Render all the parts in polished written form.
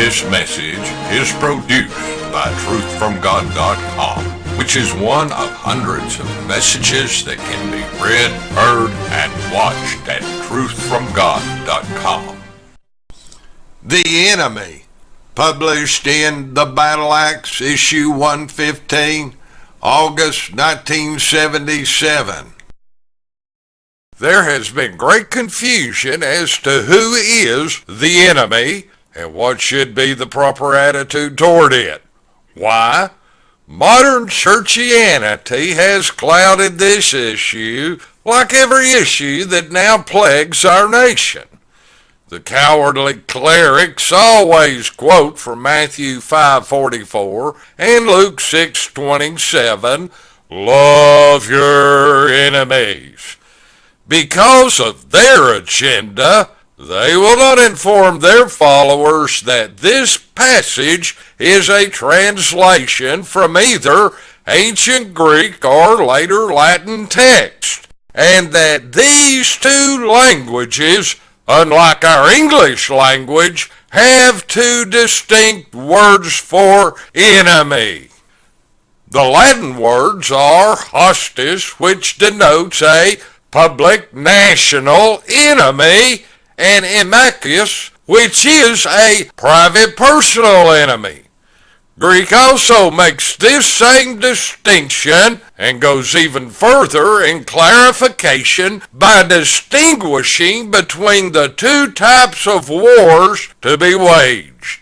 This message is produced by truthfromgod.com, which is one of hundreds of messages that can be read, heard, and watched at truthfromgod.com. The Enemy, published in the Battle Axe, issue 115, August 1977. There has been great confusion as to who is the enemy and what should be the proper attitude toward it. Why? Modern churchyanity has clouded this issue like every issue that now plagues our nation. The cowardly clerics always quote from Matthew 5:44 and Luke 6:27, "Love your enemies." Because of their agenda, they will not inform their followers that this passage is a translation from either ancient Greek or later Latin text, and that these two languages, unlike our English language, have two distinct words for enemy. The Latin words are hostis, which denotes a public national enemy, and inimicus, which is a private personal enemy. Greek also makes this same distinction and goes even further in clarification by distinguishing between the two types of wars to be waged: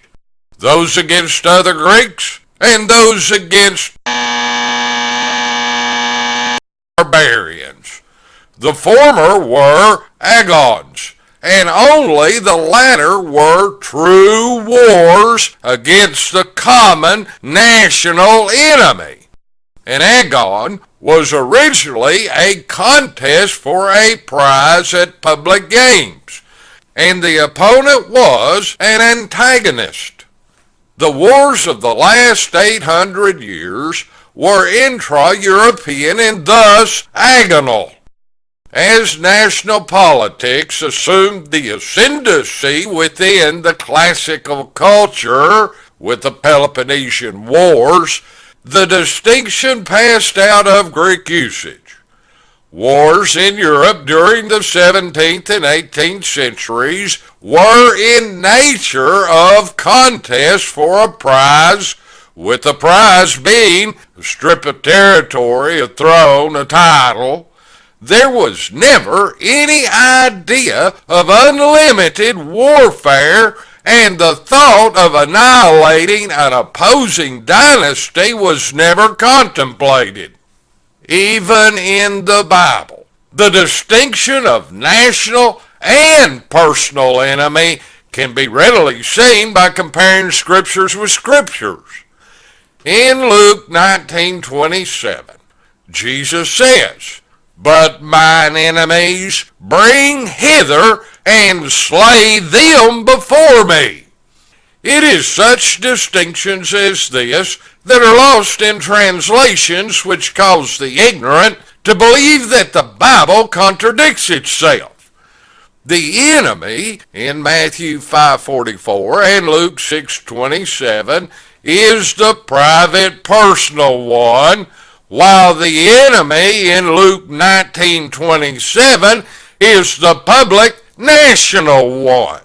those against other Greeks and those against barbarians. The former were agons, and only the latter were true wars against the common national enemy. An agon was originally a contest for a prize at public games, and the opponent was an antagonist. The wars of the last 800 years were intra-European and thus agonal. As national politics assumed the ascendancy within the classical culture with the Peloponnesian Wars, the distinction passed out of Greek usage. Wars in Europe during the 17th and 18th centuries were in nature of contest for a prize, with the prize being a strip of territory, a throne, a title. There was never any idea of unlimited warfare, and the thought of annihilating an opposing dynasty was never contemplated. Even in the Bible, the distinction of national and personal enemy can be readily seen by comparing scriptures with scriptures. In Luke 19:27, Jesus says, "But mine enemies bring hither and slay them before me." It is such distinctions as this that are lost in translations, which cause the ignorant to believe that the Bible contradicts itself. The enemy in Matthew 5:44 and Luke 6:27 is the private personal one, while the enemy in Luke 19:27 is the public national one.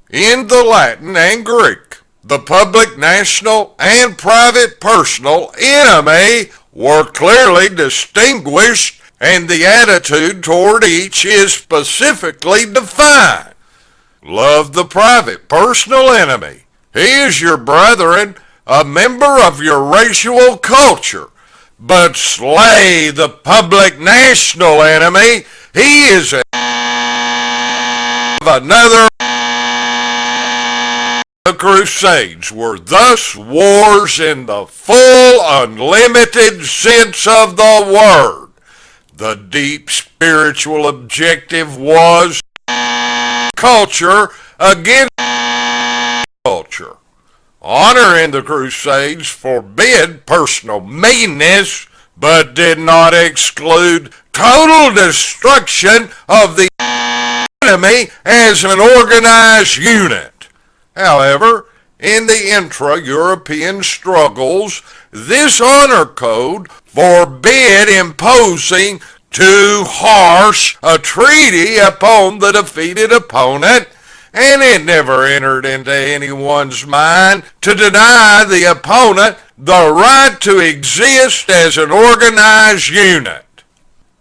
In the Latin and Greek, the public national and private personal enemy were clearly distinguished, and the attitude toward each is specifically defined. Love the private personal enemy. He is your brethren, a member of your racial culture. But slay the public national enemy. He is another. The Crusades were thus wars in the full, unlimited sense of the word. The deep spiritual objective was culture against culture. Honor in the Crusades forbid personal meanness, but did not exclude total destruction of the enemy as an organized unit. However, in the intra-European struggles, this honor code forbid imposing too harsh a treaty upon the defeated opponent, and it never entered into anyone's mind to deny the opponent the right to exist as an organized unit.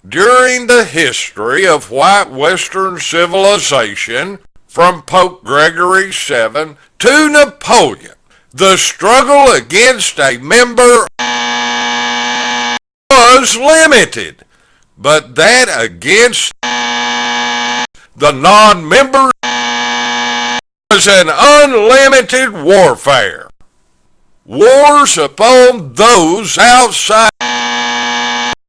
During the history of white Western civilization, from Pope Gregory VII to Napoleon, the struggle against a member was limited, but that against the non-members was an unlimited warfare. Wars upon those outside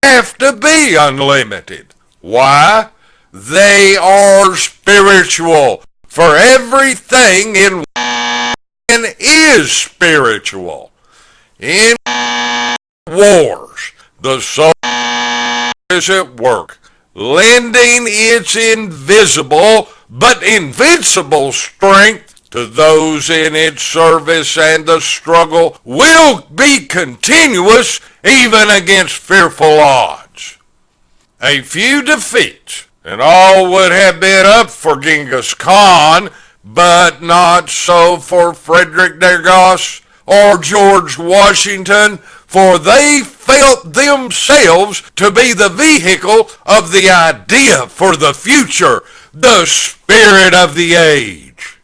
have to be unlimited. Why? They are spiritual, for everything in is spiritual. In wars, the soul is at work, lending its invisible but invincible strength to those in its service, and the struggle will be continuous even against fearful odds. A few defeats, and all would have been up for Genghis Khan, but not so for Frederick N.E.W.S or George Washington, for they felt themselves to be the vehicle of the idea for the future, the spirit of the age.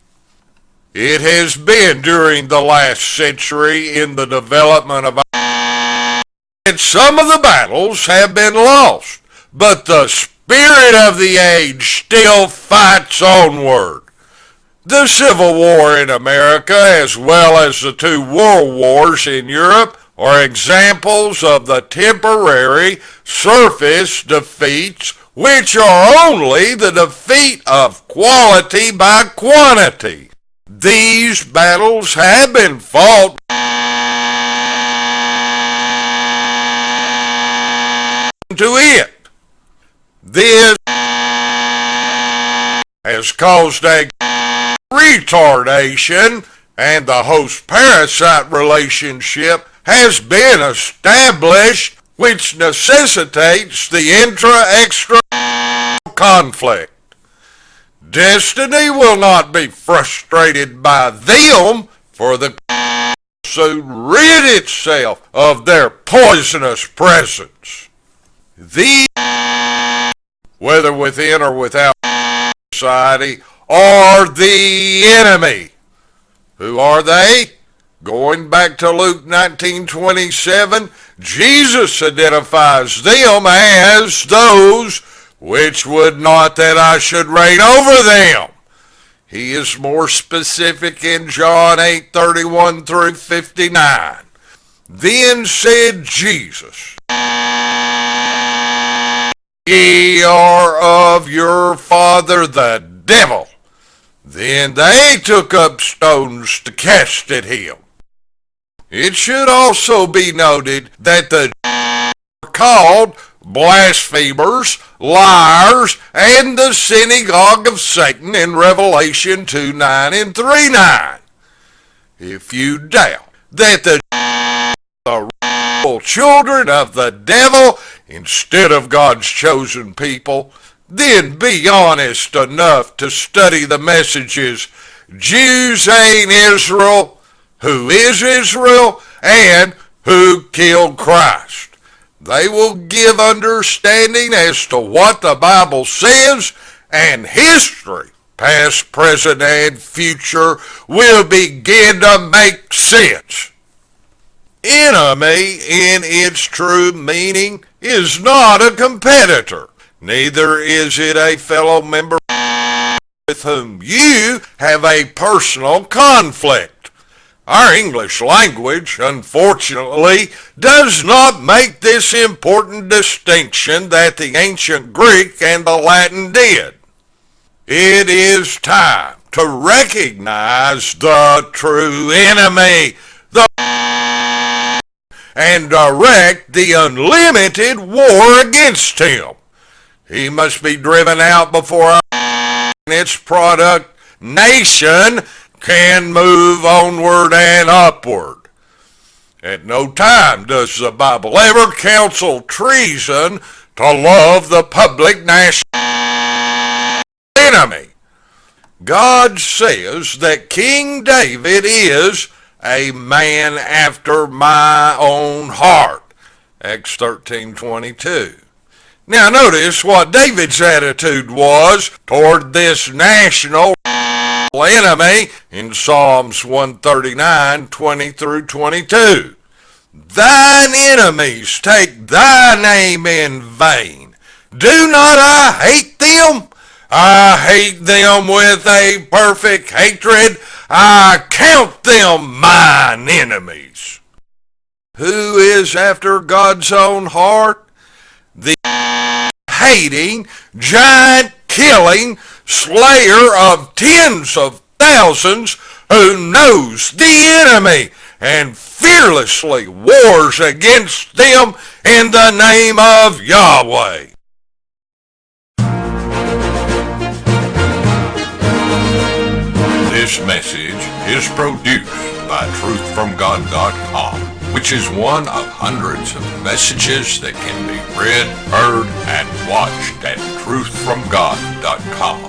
It has been during the last century in the development of that some of the battles have been lost, but the spirit of the age still fights onward. The Civil War in America, as well as the two world wars in Europe, are examples of the temporary surface defeats, which are only the defeat of quality by quantity. These battles have been fought to it. This has caused a retardation, and the host-parasite relationship has been established, which necessitates the intra-extra conflict. Destiny will not be frustrated by them, for the soon rid itself of their poisonous presence. These, whether within or without society, are the enemy. Who are they? Going back to Luke 19:27, Jesus identifies them as those which would not that I should reign over them. He is more specific in John 8:31 through 59. Then said Jesus, ye are of your father the devil. Then they took up stones to cast at him. It should also be noted that the are called blasphemers, liars, and the synagogue of Satan in Revelation 2:9 and 3:9. If you doubt that the children of the devil instead of God's chosen people, then be honest enough to study the messages Jews ain't Israel, who is Israel, and who killed Christ. They will give understanding as to what the Bible says, and history, past, present, and future, will begin to make sense. Enemy, in its true meaning, is not a competitor. Neither is it a fellow member with whom you have a personal conflict. Our English language, unfortunately, does not make this important distinction that the ancient Greek and the Latin did. It is time to recognize the true enemy, and direct the unlimited war against him. He must be driven out before its product, nation, can move onward and upward. At no time does the Bible ever counsel treason to love the public national enemy. God says that King David is a man after my own heart. Acts 13:22. Now notice what David's attitude was toward this national enemy in Psalms 139:20 through 22. Thine enemies take thy name in vain. Do not I hate them? I hate them with a perfect hatred. I count them mine enemies. Who is after God's own heart? The hating, giant killing, slayer of tens of thousands who knows the enemy and fearlessly wars against them in the name of Yahweh. This message is produced by truthfromgod.com, which is one of hundreds of messages that can be read, heard, and watched at truthfromgod.com.